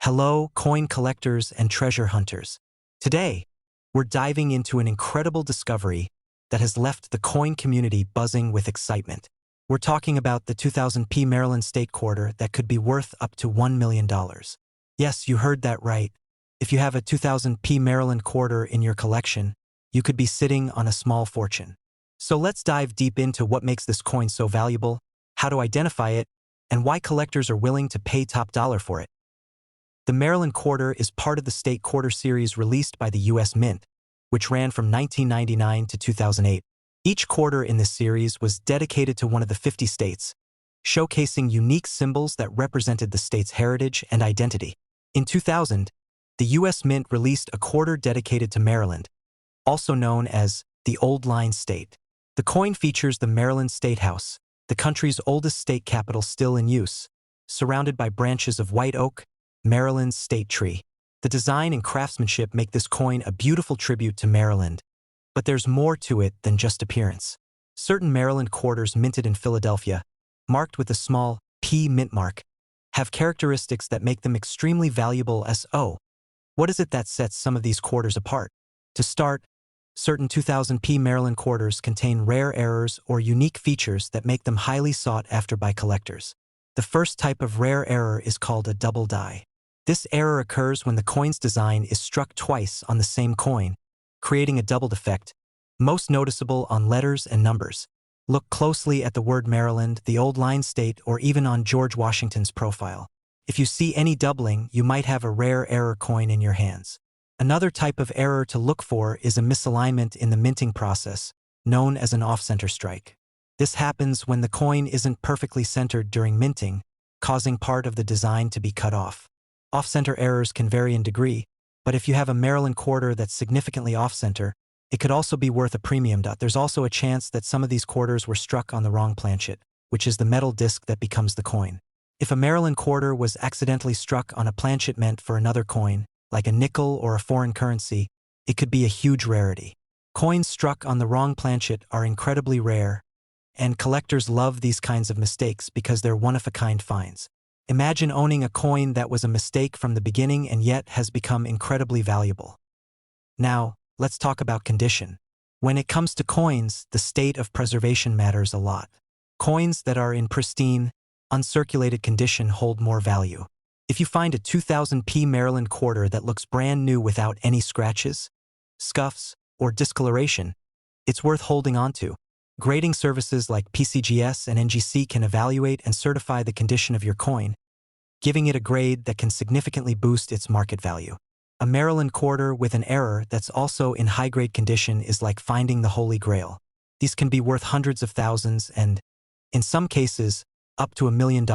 Hello, coin collectors and treasure hunters. Today, we're diving into an incredible discovery that has left the coin community buzzing with excitement. We're talking about the 2000p Maryland State Quarter that could be worth up to $1 million. Yes, you heard that right. If you have a 2000p Maryland Quarter in your collection, you could be sitting on a small fortune. So let's dive deep into what makes this coin so valuable, how to identify it, and why collectors are willing to pay top dollar for it. The Maryland Quarter is part of the State Quarter series released by the U.S. Mint, which ran from 1999 to 2008. Each quarter in this series was dedicated to one of the 50 states, showcasing unique symbols that represented the state's heritage and identity. In 2000, the U.S. Mint released a quarter dedicated to Maryland, also known as the Old Line State. The coin features the Maryland State House, the country's oldest state capitol still in use, surrounded by branches of white oak, Maryland's state tree. The design and craftsmanship make this coin a beautiful tribute to Maryland, but there's more to it than just appearance. Certain Maryland quarters minted in Philadelphia, marked with a small P mint mark, have characteristics that make them extremely valuable. What is it that sets some of these quarters apart? To start, certain 2000p Maryland quarters contain rare errors or unique features that make them highly sought after by collectors. The first type of rare error is called a double die. This error occurs when the coin's design is struck twice on the same coin, creating a doubled effect, most noticeable on letters and numbers. Look closely at the word Maryland, the Old Line State, or even on George Washington's profile. If you see any doubling, you might have a rare error coin in your hands. Another type of error to look for is a misalignment in the minting process, known as an off-center strike. This happens when the coin isn't perfectly centered during minting, causing part of the design to be cut off. Off-center errors can vary in degree, but if you have a Maryland quarter that's significantly off-center, it could also be worth a premium. There's also a chance that some of these quarters were struck on the wrong planchet, which is the metal disc that becomes the coin. If a Maryland quarter was accidentally struck on a planchet meant for another coin, like a nickel or a foreign currency, it could be a huge rarity. Coins struck on the wrong planchet are incredibly rare, and collectors love these kinds of mistakes because they're one-of-a-kind finds. Imagine owning a coin that was a mistake from the beginning and yet has become incredibly valuable. Now, let's talk about condition. When it comes to coins, the state of preservation matters a lot. Coins that are in pristine, uncirculated condition hold more value. If you find a 2000p Maryland quarter that looks brand new without any scratches, scuffs, or discoloration, it's worth holding onto. Grading services like PCGS and NGC can evaluate and certify the condition of your coin, giving it a grade that can significantly boost its market value. A Maryland quarter with an error that's also in high-grade condition is like finding the Holy Grail. These can be worth hundreds of thousands and, in some cases, up to $1 million.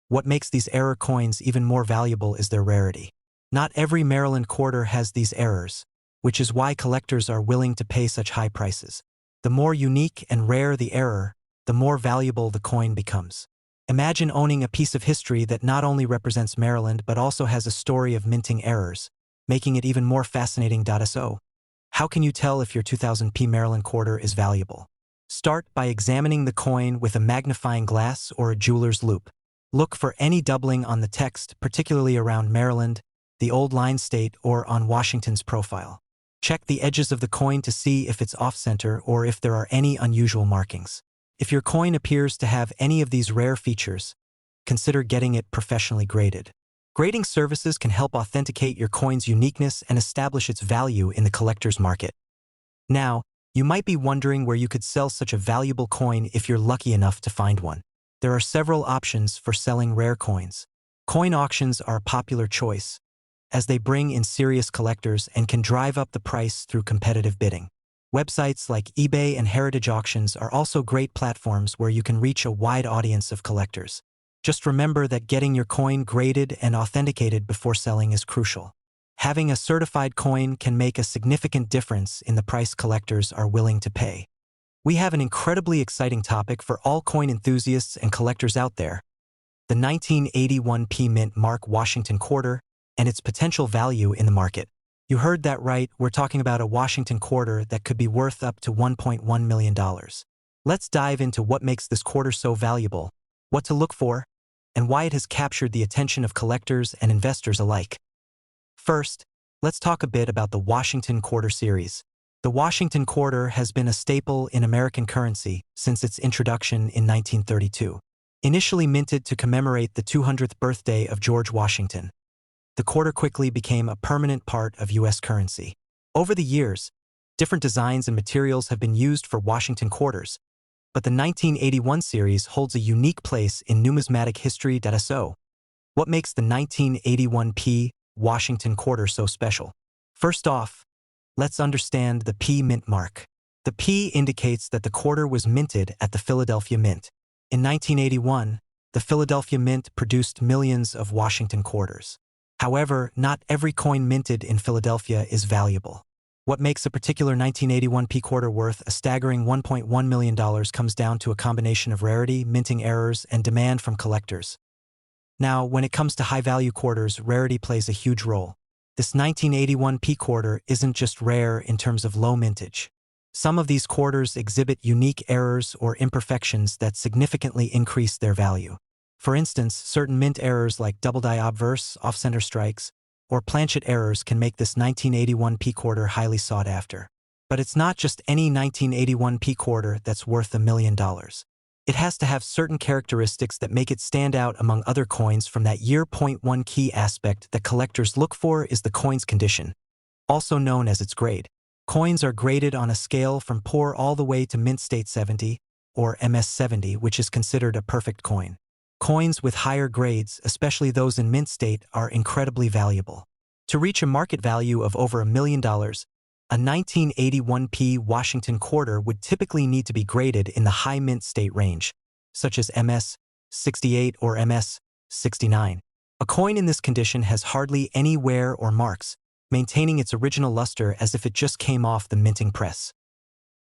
What makes these error coins even more valuable is their rarity. Not every Maryland quarter has these errors, which is why collectors are willing to pay such high prices. The more unique and rare the error, the more valuable the coin becomes. Imagine owning a piece of history that not only represents Maryland but also has a story of minting errors, making it even more fascinating. How can you tell if your 2000p Maryland quarter is valuable? Start by examining the coin with a magnifying glass or a jeweler's loupe. Look for any doubling on the text, particularly around Maryland, the Old Line State, or on Washington's profile. Check the edges of the coin to see if it's off-center or if there are any unusual markings. If your coin appears to have any of these rare features, consider getting it professionally graded. Grading services can help authenticate your coin's uniqueness and establish its value in the collector's market. Now, you might be wondering where you could sell such a valuable coin if you're lucky enough to find one. There are several options for selling rare coins. Coin auctions are a popular choice, as they bring in serious collectors and can drive up the price through competitive bidding. Websites like eBay and Heritage Auctions are also great platforms where you can reach a wide audience of collectors. Just remember that getting your coin graded and authenticated before selling is crucial. Having a certified coin can make a significant difference in the price collectors are willing to pay. We have an incredibly exciting topic for all coin enthusiasts and collectors out there: the 1981p Mint Mark Washington Quarter and its potential value in the market. You heard that right, we're talking about a Washington quarter that could be worth up to $1.1 million. Let's dive into what makes this quarter so valuable, what to look for, and why it has captured the attention of collectors and investors alike. First, let's talk a bit about the Washington Quarter series. The Washington Quarter has been a staple in American currency since its introduction in 1932. Initially minted to commemorate the 200th birthday of George Washington, the quarter quickly became a permanent part of U.S. currency. Over the years, different designs and materials have been used for Washington quarters, but the 1981 series holds a unique place in numismatic history. So, what makes the 1981p Washington Quarter so special? First off, let's understand the P mint mark. The P indicates that the quarter was minted at the Philadelphia Mint. In 1981, the Philadelphia Mint produced millions of Washington quarters. However, not every coin minted in Philadelphia is valuable. What makes a particular 1981p quarter worth a staggering $1.1 million comes down to a combination of rarity, minting errors, and demand from collectors. Now, when it comes to high-value quarters, rarity plays a huge role. This 1981p quarter isn't just rare in terms of low mintage. Some of these quarters exhibit unique errors or imperfections that significantly increase their value. For instance, certain mint errors like double-die obverse, off-center strikes, or planchet errors can make this 1981p quarter highly sought after. But it's not just any 1981p quarter that's worth $1 million. It has to have certain characteristics that make it stand out among other coins from that year. One key aspect that collectors look for is the coin's condition, also known as its grade. Coins are graded on a scale from poor all the way to mint state 70, or MS70, which is considered a perfect coin. Coins with higher grades, especially those in mint state, are incredibly valuable. To reach a market value of over $1 million, a 1981p Washington quarter would typically need to be graded in the high mint state range, such as MS68 or MS69. A coin in this condition has hardly any wear or marks, maintaining its original luster as if it just came off the minting press.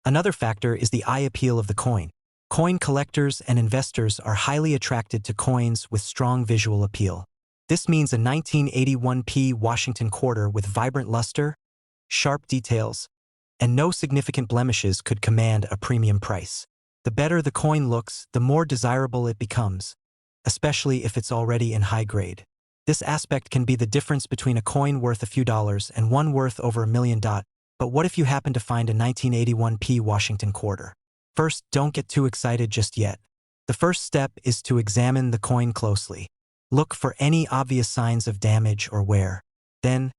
Another factor is the eye appeal of the coin. Coin collectors and investors are highly attracted to coins with strong visual appeal. This means a 1981p Washington quarter with vibrant luster, sharp details, and no significant blemishes could command a premium price. The better the coin looks, the more desirable it becomes, especially if it's already in high grade. This aspect can be the difference between a coin worth a few dollars and one worth over $1 million. But what if you happen to find a 1981p Washington quarter? First, don't get too excited just yet. The first step is to examine the coin closely. Look for any obvious signs of damage or wear. Then,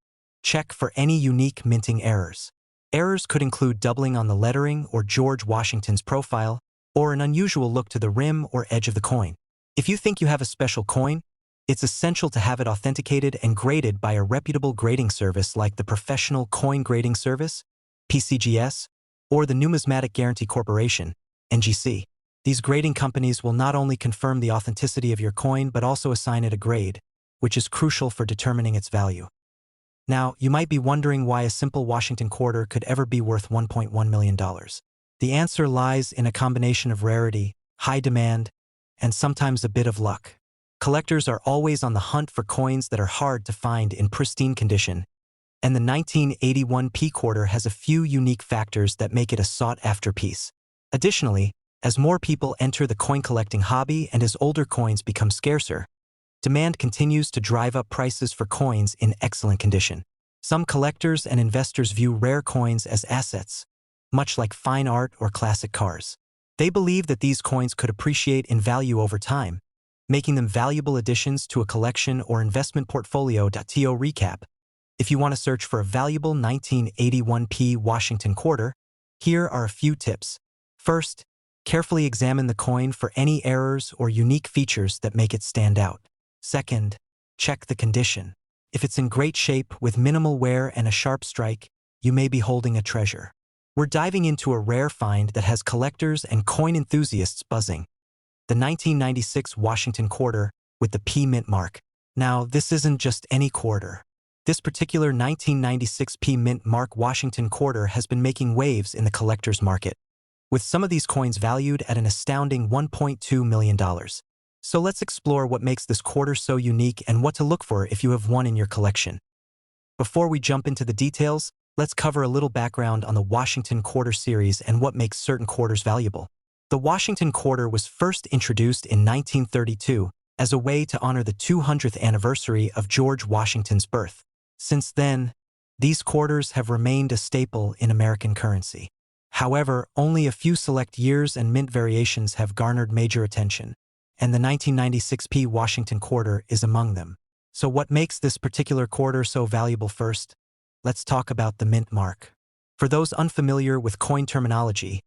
check for any unique minting errors. Errors could include doubling on the lettering or George Washington's profile, or an unusual look to the rim or edge of the coin. If you think you have a special coin, it's essential to have it authenticated and graded by a reputable grading service like the Professional Coin Grading Service, PCGS, or the Numismatic Guarantee Corporation, NGC. These grading companies will not only confirm the authenticity of your coin but also assign it a grade, which is crucial for determining its value. Now, you might be wondering why a simple Washington quarter could ever be worth $1.1 million. The answer lies in a combination of rarity, high demand, and sometimes a bit of luck. Collectors are always on the hunt for coins that are hard to find in pristine condition, and the 1981p quarter has a few unique factors that make it a sought-after piece. Additionally, as more people enter the coin collecting hobby and as older coins become scarcer, demand continues to drive up prices for coins in excellent condition. Some collectors and investors view rare coins as assets, much like fine art or classic cars. They believe that these coins could appreciate in value over time, making them valuable additions to a collection or investment portfolio. To recap, if you want to search for a valuable 1981p Washington quarter, here are a few tips. First, carefully examine the coin for any errors or unique features that make it stand out. Second, check the condition. If it's in great shape with minimal wear and a sharp strike, you may be holding a treasure. We're diving into a rare find that has collectors and coin enthusiasts buzzing. The 1996 Washington quarter with the P mint mark. Now, this isn't just any quarter. This particular 1996 P mint mark Washington quarter has been making waves in the collector's market, with some of these coins valued at an astounding $1.2 million. So let's explore what makes this quarter so unique and what to look for if you have one in your collection. Before we jump into the details, let's cover a little background on the Washington quarter series and what makes certain quarters valuable. The Washington quarter was first introduced in 1932 as a way to honor the 200th anniversary of George Washington's birth. Since then, these quarters have remained a staple in American currency. However, only a few select years and mint variations have garnered major attention, and the 1996p Washington quarter is among them. So what makes this particular quarter so valuable? First, let's talk about the mint mark. For those unfamiliar with coin terminology,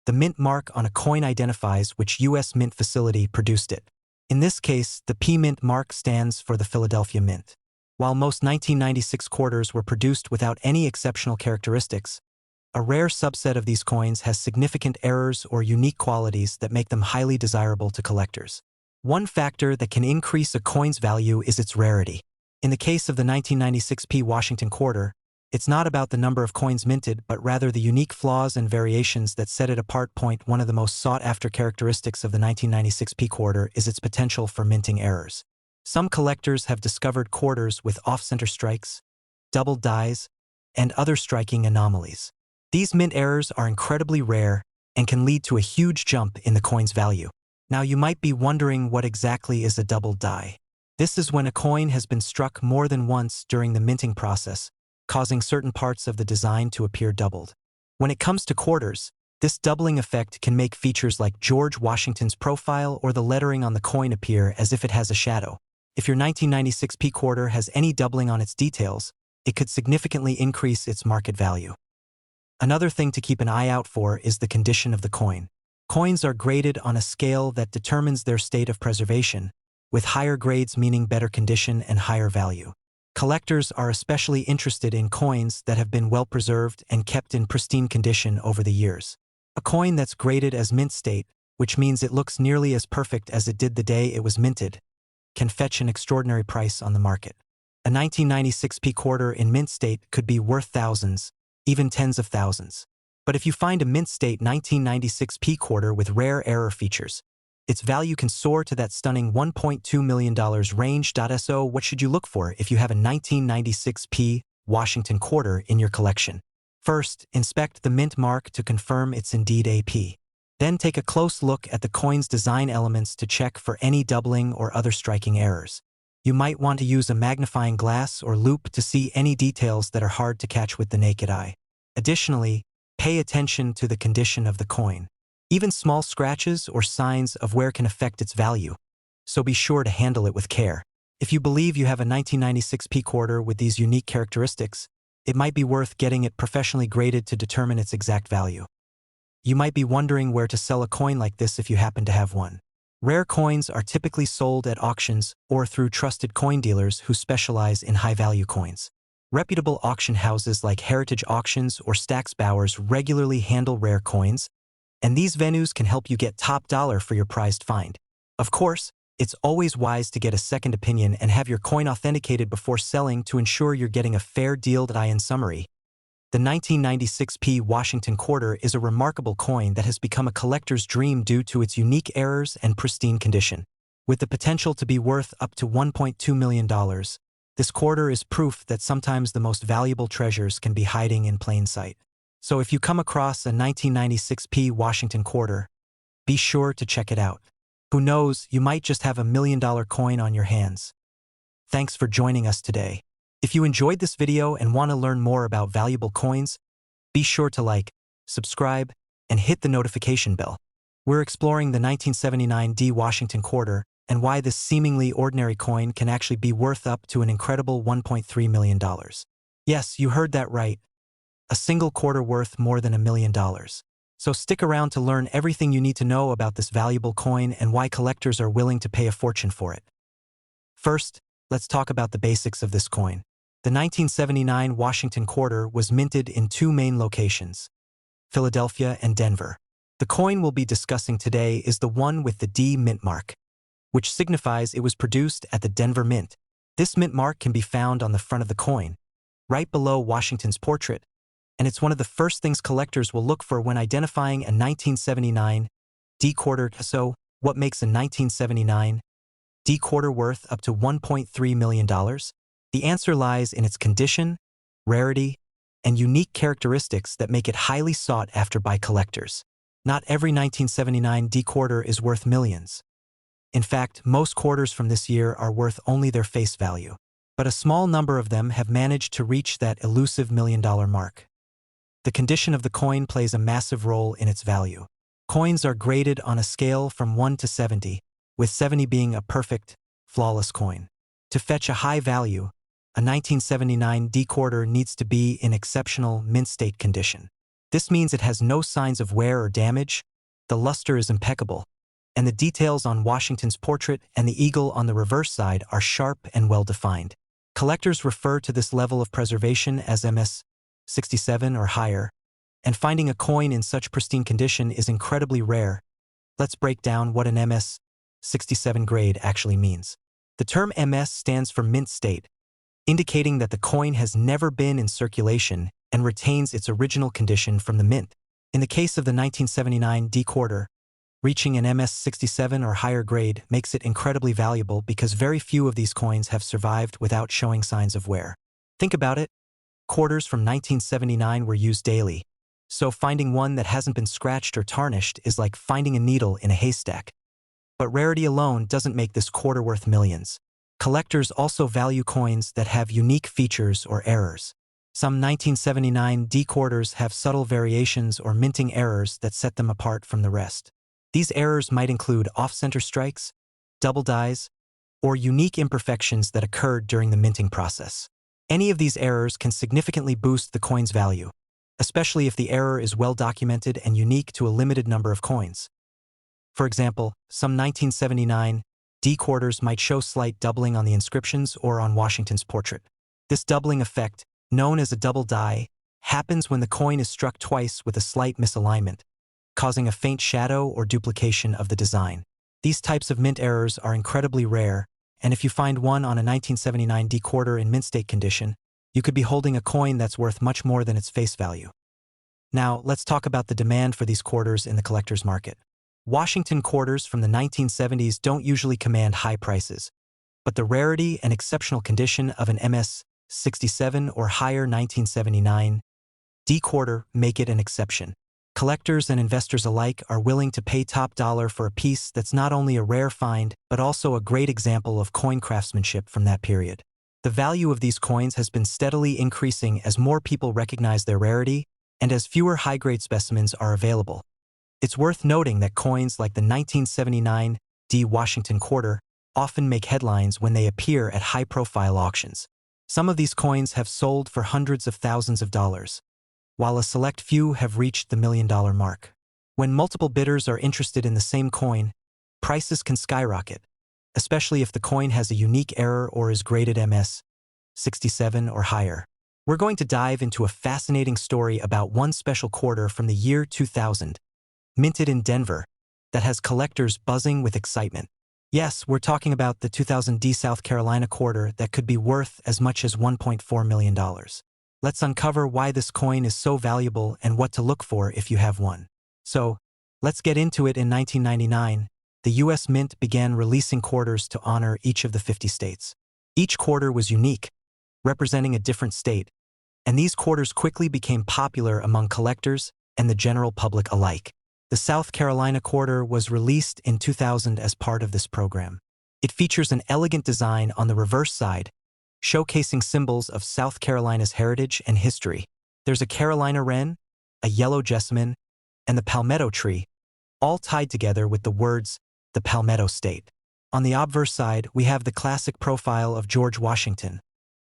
the mint mark on a coin identifies which U.S. mint facility produced it. In this case, the P Mint mark stands for the Philadelphia Mint. While most 1996 quarters were produced without any exceptional characteristics, a rare subset of these coins has significant errors or unique qualities that make them highly desirable to collectors. One factor that can increase a coin's value is its rarity. In the case of the 1996p Washington quarter, it's not about the number of coins minted, but rather the unique flaws and variations that set it apart. One of the most sought-after characteristics of the 1996p quarter is its potential for minting errors. Some collectors have discovered quarters with off-center strikes, double dies, and other striking anomalies. These mint errors are incredibly rare and can lead to a huge jump in the coin's value. Now you might be wondering, what exactly is a double die? This is when a coin has been struck more than once during the minting process, causing certain parts of the design to appear doubled. When it comes to quarters, this doubling effect can make features like George Washington's profile or the lettering on the coin appear as if it has a shadow. If your 1996p quarter has any doubling on its details, it could significantly increase its market value. Another thing to keep an eye out for is the condition of the coin. Coins are graded on a scale that determines their state of preservation, with higher grades meaning better condition and higher value. Collectors are especially interested in coins that have been well preserved and kept in pristine condition over the years. A coin that's graded as mint state, which means it looks nearly as perfect as it did the day it was minted, can fetch an extraordinary price on the market. A 1996p quarter in mint state could be worth thousands, even tens of thousands. But if you find a mint state 1996p quarter with rare error features, its value can soar to that stunning $1.2 million range. So what should you look for if you have a 1996p Washington quarter in your collection? First, inspect the mint mark to confirm it's indeed a P. Then take a close look at the coin's design elements to check for any doubling or other striking errors. You might want to use a magnifying glass or loupe to see any details that are hard to catch with the naked eye. Additionally, pay attention to the condition of the coin. Even small scratches or signs of wear can affect its value, so be sure to handle it with care. If you believe you have a 1996p quarter with these unique characteristics, it might be worth getting it professionally graded to determine its exact value. You might be wondering where to sell a coin like this if you happen to have one. Rare coins are typically sold at auctions or through trusted coin dealers who specialize in high-value coins. Reputable auction houses like Heritage Auctions or Stack's Bowers regularly handle rare coins, and these venues can help you get top dollar for your prized find. Of course, it's always wise to get a second opinion and have your coin authenticated before selling to ensure you're getting a fair deal. In summary, the 1996p Washington quarter is a remarkable coin that has become a collector's dream due to its unique errors and pristine condition. With the potential to be worth up to $1.2 million, this quarter is proof that sometimes the most valuable treasures can be hiding in plain sight. So if you come across a 1996p Washington quarter, be sure to check it out. Who knows, you might just have $1 million coin on your hands. Thanks for joining us today. If you enjoyed this video and want to learn more about valuable coins, be sure to like, subscribe, and hit the notification bell. We're exploring the 1979D Washington quarter and why this seemingly ordinary coin can actually be worth up to an incredible $1.3 million. Yes, you heard that right. A single quarter worth more than $1 million. So stick around to learn everything you need to know about this valuable coin and why collectors are willing to pay a fortune for it. First, let's talk about the basics of this coin. The 1979 Washington quarter was minted in two main locations, Philadelphia and Denver. The coin we'll be discussing today is the one with the D mint mark, which signifies it was produced at the Denver Mint. This mint mark can be found on the front of the coin, right below Washington's portrait, and it's one of the first things collectors will look for when identifying a 1979 D quarter. So, what makes a 1979 D quarter worth up to $1.3 million? The answer lies in its condition, rarity, and unique characteristics that make it highly sought after by collectors. Not every 1979 D quarter is worth millions. In fact, most quarters from this year are worth only their face value. But a small number of them have managed to reach that elusive $1 million mark. The condition of the coin plays a massive role in its value. Coins are graded on a scale from 1 to 70, with 70 being a perfect, flawless coin. To fetch a high value, a 1979 D quarter needs to be in exceptional mint state condition. This means it has no signs of wear or damage, the luster is impeccable, and the details on Washington's portrait and the eagle on the reverse side are sharp and well-defined. Collectors refer to this level of preservation as MS-67 or higher, and finding a coin in such pristine condition is incredibly rare. Let's break down what an MS-67 grade actually means. The term MS stands for mint state, indicating that the coin has never been in circulation and retains its original condition from the mint. In the case of the 1979 D quarter, reaching an MS-67 or higher grade makes it incredibly valuable because very few of these coins have survived without showing signs of wear. Think about it. Quarters from 1979 were used daily, so finding one that hasn't been scratched or tarnished is like finding a needle in a haystack. But rarity alone doesn't make this quarter worth millions. Collectors also value coins that have unique features or errors. Some 1979 D quarters have subtle variations or minting errors that set them apart from the rest. These errors might include off-center strikes, double dies, or unique imperfections that occurred during the minting process. Any of these errors can significantly boost the coin's value, especially if the error is well documented and unique to a limited number of coins. For example, some 1979 D quarters might show slight doubling on the inscriptions or on Washington's portrait. This doubling effect, known as a double die, happens when the coin is struck twice with a slight misalignment, causing a faint shadow or duplication of the design. These types of mint errors are incredibly rare, and if you find one on a 1979 D quarter in mint state condition, you could be holding a coin that's worth much more than its face value. Now, let's talk about the demand for these quarters in the collector's market. Washington quarters from the 1970s don't usually command high prices, but the rarity and exceptional condition of an MS-67 or higher 1979 D quarter make it an exception. Collectors and investors alike are willing to pay top dollar for a piece that's not only a rare find, but also a great example of coin craftsmanship from that period. The value of these coins has been steadily increasing as more people recognize their rarity and as fewer high-grade specimens are available. It's worth noting that coins like the 1979 D Washington quarter often make headlines when they appear at high-profile auctions. Some of these coins have sold for hundreds of thousands of dollars, while a select few have reached the $1 million mark. When multiple bidders are interested in the same coin, prices can skyrocket, especially if the coin has a unique error or is graded MS-67 or higher. We're going to dive into a fascinating story about one special quarter from the year 2000, minted in Denver, that has collectors buzzing with excitement. Yes, we're talking about the 2000 D South Carolina quarter that could be worth as much as $1.4 million. Let's uncover why this coin is so valuable and what to look for if you have one. So, let's get into it. In 1999, the U.S. Mint began releasing quarters to honor each of the 50 states. Each quarter was unique, representing a different state, and these quarters quickly became popular among collectors and the general public alike. The South Carolina quarter was released in 2000 as part of this program. It features an elegant design on the reverse side, showcasing symbols of South Carolina's heritage and history. There's a Carolina wren, a yellow jessamine, and the palmetto tree, all tied together with the words, the Palmetto State. On the obverse side, we have the classic profile of George Washington,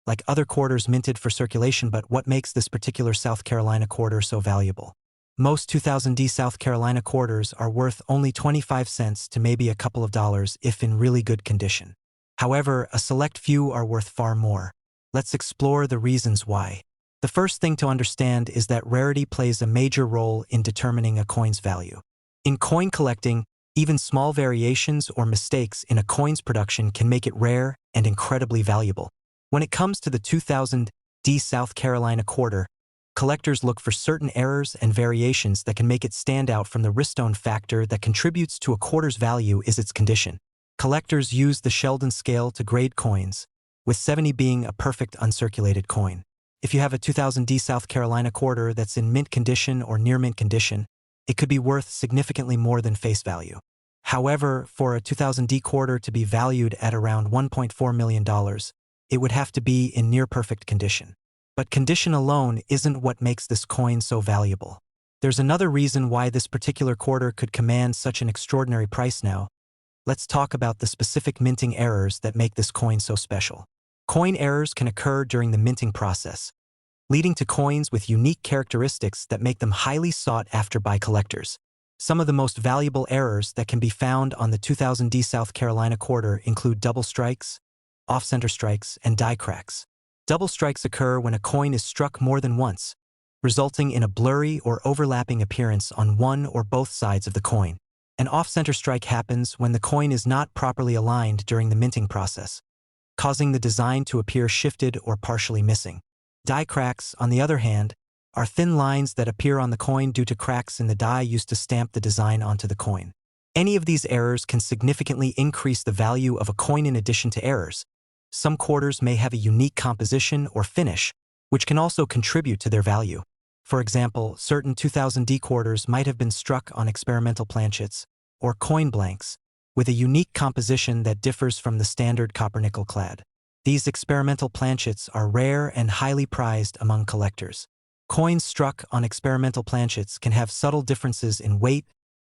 like other quarters minted for circulation. But what makes this particular South Carolina quarter so valuable? Most 2000 D South Carolina quarters are worth only 25 cents to maybe a couple of dollars if in really good condition. However, a select few are worth far more. Let's explore the reasons why. The first thing to understand is that rarity plays a major role in determining a coin's value. In coin collecting, even small variations or mistakes in a coin's production can make it rare and incredibly valuable. When it comes to the 2000 D South Carolina quarter, collectors look for certain errors and variations that can make it stand out from the Ristone factor that contributes to a quarter's value is its condition. Collectors use the Sheldon scale to grade coins, with 70 being a perfect uncirculated coin. If you have a 2000 D South Carolina quarter that's in mint condition or near mint condition, it could be worth significantly more than face value. However, for a 2000D quarter to be valued at around $1.4 million, it would have to be in near-perfect condition. But condition alone isn't what makes this coin so valuable. There's another reason why this particular quarter could command such an extraordinary price now. Let's talk about the specific minting errors that make this coin so special. Coin errors can occur during the minting process, leading to coins with unique characteristics that make them highly sought after by collectors. Some of the most valuable errors that can be found on the 2000D South Carolina quarter include double strikes, off-center strikes, and die cracks. Double strikes occur when a coin is struck more than once, resulting in a blurry or overlapping appearance on one or both sides of the coin. An off-center strike happens when the coin is not properly aligned during the minting process, causing the design to appear shifted or partially missing. Die cracks, on the other hand, are thin lines that appear on the coin due to cracks in the die used to stamp the design onto the coin. Any of these errors can significantly increase the value of a coin. In addition to errors, some quarters may have a unique composition or finish, which can also contribute to their value. For example, certain 2000D quarters might have been struck on experimental planchets, or coin blanks, with a unique composition that differs from the standard copper-nickel clad. These experimental planchets are rare and highly prized among collectors. Coins struck on experimental planchets can have subtle differences in weight,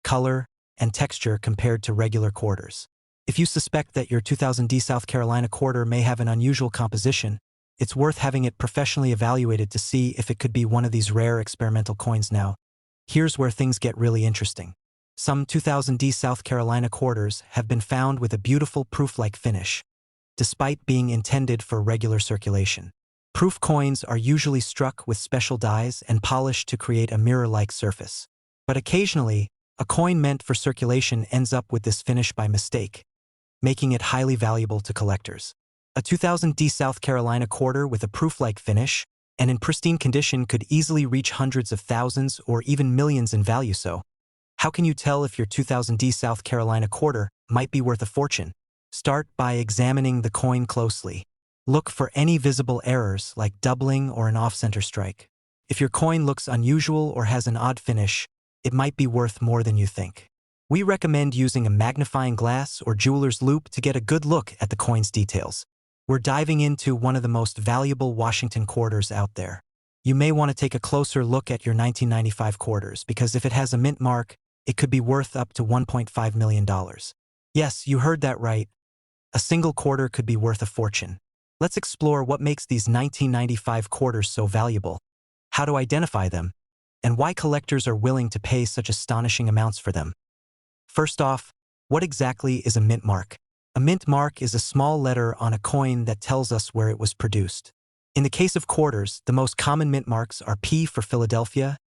color, and texture compared to regular quarters. If you suspect that your 2000D South Carolina quarter may have an unusual composition, it's worth having it professionally evaluated to see if it could be one of these rare experimental coins. Now, here's where things get really interesting. Some 2000D South Carolina quarters have been found with a beautiful proof-like finish, despite being intended for regular circulation. Proof coins are usually struck with special dies and polished to create a mirror-like surface. But occasionally, a coin meant for circulation ends up with this finish by mistake, making it highly valuable to collectors. A 2000D South Carolina quarter with a proof-like finish and in pristine condition could easily reach hundreds of thousands or even millions in value. So, how can you tell if your 2000D South Carolina quarter might be worth a fortune? Start by examining the coin closely. Look for any visible errors like doubling or an off-center strike. If your coin looks unusual or has an odd finish, it might be worth more than you think. We recommend using a magnifying glass or jeweler's loupe to get a good look at the coin's details. We're diving into one of the most valuable Washington quarters out there. You may want to take a closer look at your 1995 quarters because if it has a mint mark, it could be worth up to $1.5 million. Yes, you heard that right. A single quarter could be worth a fortune. Let's explore what makes these 1995 quarters so valuable, how to identify them, and why collectors are willing to pay such astonishing amounts for them. First off, what exactly is a mint mark? A mint mark is a small letter on a coin that tells us where it was produced. In the case of quarters, the most common mint marks are P for Philadelphia,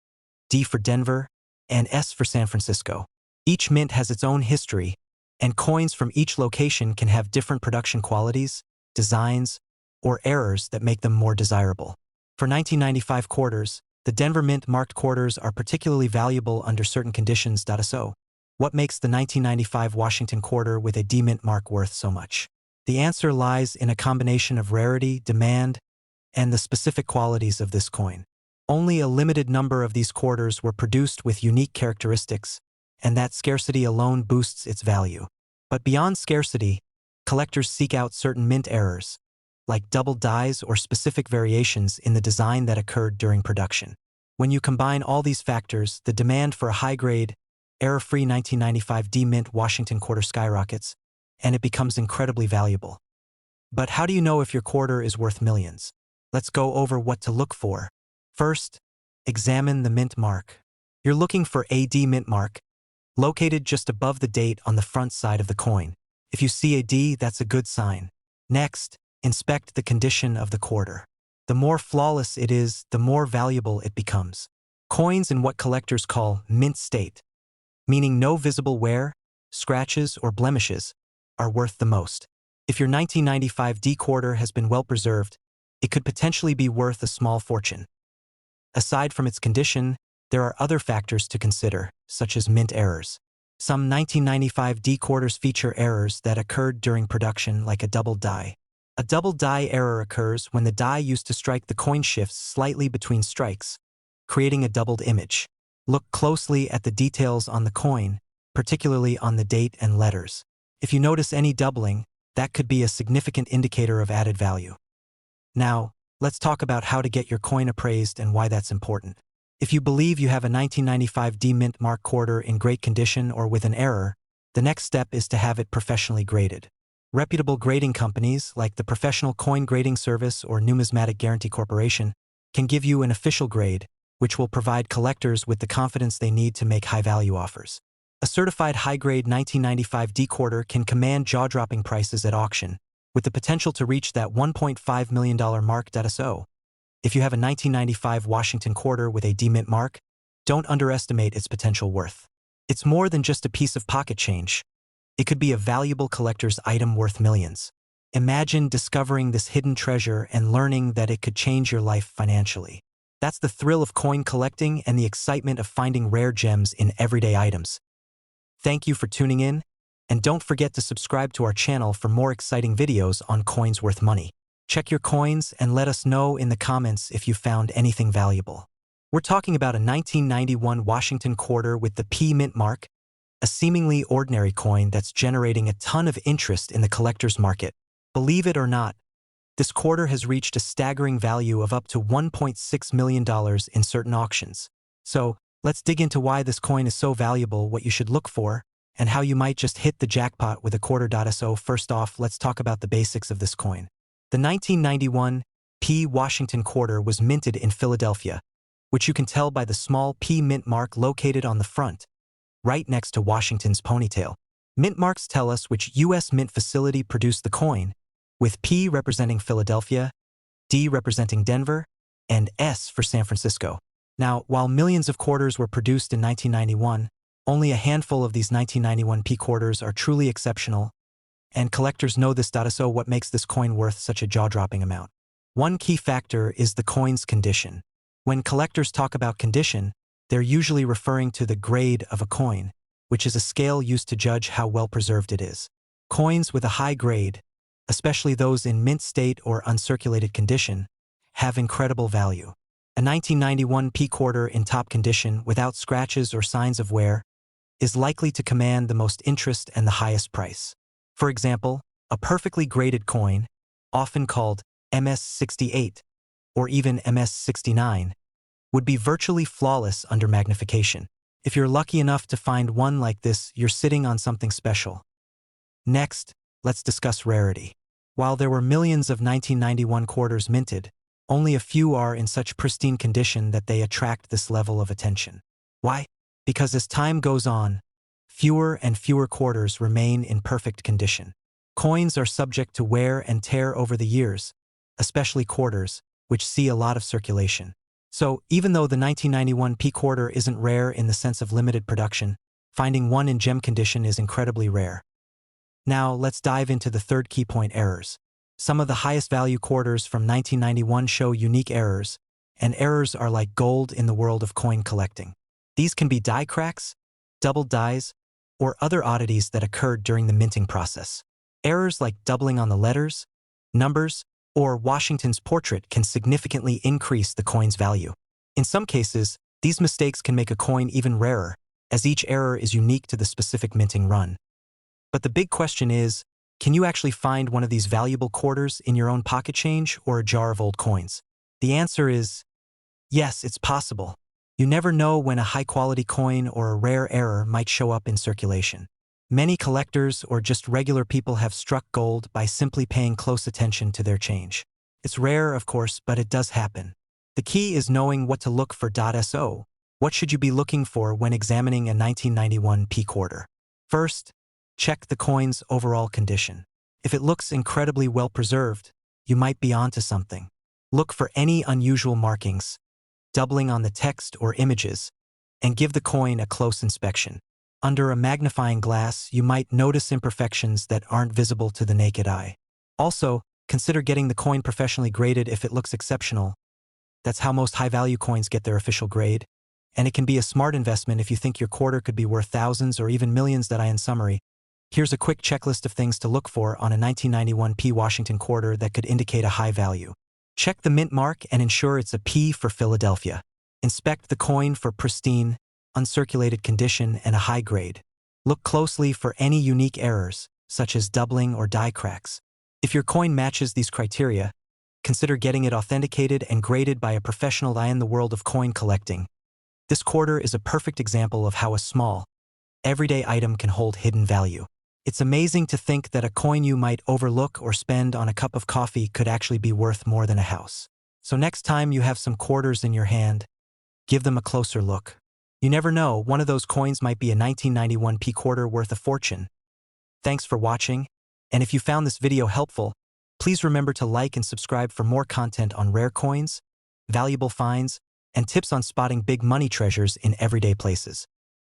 D for Denver, and S for San Francisco. Each mint has its own history, and coins from each location can have different production qualities, designs, or errors that make them more desirable. For 1995 quarters, the Denver Mint marked quarters are particularly valuable under certain conditions. So, what makes the 1995 Washington quarter with a D mint mark worth so much? The answer lies in a combination of rarity, demand, and the specific qualities of this coin. Only a limited number of these quarters were produced with unique characteristics, and that scarcity alone boosts its value. But beyond scarcity, collectors seek out certain mint errors, like double dies or specific variations in the design that occurred during production. When you combine all these factors, the demand for a high-grade, error-free 1995 D Mint Washington quarter skyrockets, and it becomes incredibly valuable. But how do you know if your quarter is worth millions? Let's go over what to look for. First, examine the mint mark. You're looking for a D mint mark, located just above the date on the front side of the coin. If you see a D, that's a good sign. Next, inspect the condition of the quarter. The more flawless it is, the more valuable it becomes. Coins in what collectors call mint state, meaning no visible wear, scratches, or blemishes, are worth the most. If your 1995 D quarter has been well preserved, it could potentially be worth a small fortune. Aside from its condition, there are other factors to consider, such as mint errors. Some 1995 D quarters feature errors that occurred during production, like a double die. A double die error occurs when the die used to strike the coin shifts slightly between strikes, creating a doubled image. Look closely at the details on the coin, particularly on the date and letters. If you notice any doubling, that could be a significant indicator of added value. Now, let's talk about how to get your coin appraised and why that's important. If you believe you have a 1995 D mint mark quarter in great condition or with an error, the next step is to have it professionally graded. Reputable grading companies like the Professional Coin Grading Service or Numismatic Guarantee Corporation can give you an official grade, which will provide collectors with the confidence they need to make high-value offers. A certified high-grade 1995 D quarter can command jaw-dropping prices at auction, with the potential to reach that $1.5 million mark. So, if you have a 1995 Washington quarter with a D mint mark, don't underestimate its potential worth. It's more than just a piece of pocket change. It could be a valuable collector's item worth millions. Imagine discovering this hidden treasure and learning that it could change your life financially. That's the thrill of coin collecting and the excitement of finding rare gems in everyday items. Thank you for tuning in, and don't forget to subscribe to our channel for more exciting videos on coins worth money. Check your coins and let us know in the comments if you found anything valuable. We're talking about a 1991 Washington quarter with the P mint mark, a seemingly ordinary coin that's generating a ton of interest in the collector's market. Believe it or not, this quarter has reached a staggering value of up to $1.6 million in certain auctions. So, let's dig into why this coin is so valuable, what you should look for, and how you might just hit the jackpot with a quarter. So first off, let's talk about the basics of this coin. The 1991 P Washington quarter was minted in Philadelphia, which you can tell by the small P mint mark located on the front, right next to Washington's ponytail. Mint marks tell us which U.S. mint facility produced the coin, with P representing Philadelphia, D representing Denver, and S for San Francisco. Now, while millions of quarters were produced in 1991, only a handful of these 1991 P quarters are truly exceptional, and collectors know this. So what makes this coin worth such a jaw-dropping amount? One key factor is the coin's condition. When collectors talk about condition, they're usually referring to the grade of a coin, which is a scale used to judge how well preserved it is. Coins with a high grade, especially those in mint state or uncirculated condition, have incredible value. A 1991 P quarter in top condition without scratches or signs of wear is likely to command the most interest and the highest price. For example, a perfectly graded coin, often called MS-68 or even MS-69, would be virtually flawless under magnification. If you're lucky enough to find one like this, you're sitting on something special. Next, let's discuss rarity. While there were millions of 1991 quarters minted, only a few are in such pristine condition that they attract this level of attention. Why? Because as time goes on, fewer and fewer quarters remain in perfect condition. Coins are subject to wear and tear over the years, especially quarters, which see a lot of circulation. So, even though the 1991 P quarter isn't rare in the sense of limited production, finding one in gem condition is incredibly rare. Now, let's dive into the third key point: errors. Some of the highest value quarters from 1991 show unique errors, and errors are like gold in the world of coin collecting. These can be die cracks, doubled dies, or other oddities that occurred during the minting process. Errors like doubling on the letters, numbers, or Washington's portrait can significantly increase the coin's value. In some cases, these mistakes can make a coin even rarer, as each error is unique to the specific minting run. But the big question is, can you actually find one of these valuable quarters in your own pocket change or a jar of old coins? The answer is yes, it's possible. You never know when a high-quality coin or a rare error might show up in circulation. Many collectors or just regular people have struck gold by simply paying close attention to their change. It's rare, of course, but it does happen. The key is knowing what to look for. So, what should you be looking for when examining a 1991 P quarter? First, check the coin's overall condition. If it looks incredibly well preserved, you might be onto something. Look for any unusual markings, doubling on the text or images, and give the coin a close inspection. Under a magnifying glass, you might notice imperfections that aren't visible to the naked eye. Also, consider getting the coin professionally graded if it looks exceptional. That's how most high-value coins get their official grade, and it can be a smart investment if you think your quarter could be worth thousands or even millions. In summary, here's a quick checklist of things to look for on a 1991 P Washington quarter that could indicate a high value. Check the mint mark and ensure it's a P for Philadelphia. Inspect the coin for pristine, uncirculated condition and a high grade. Look closely for any unique errors, such as doubling or die cracks. If your coin matches these criteria, consider getting it authenticated and graded by a professional in the world of coin collecting. This quarter is a perfect example of how a small, everyday item can hold hidden value. It's amazing to think that a coin you might overlook or spend on a cup of coffee could actually be worth more than a house. So next time you have some quarters in your hand, give them a closer look. You never know, one of those coins might be a 1991 quarter worth a fortune. Thanks for watching, and if you found this video helpful, please remember to like and subscribe for more content on rare coins, valuable finds, and tips on spotting big money treasures in everyday places.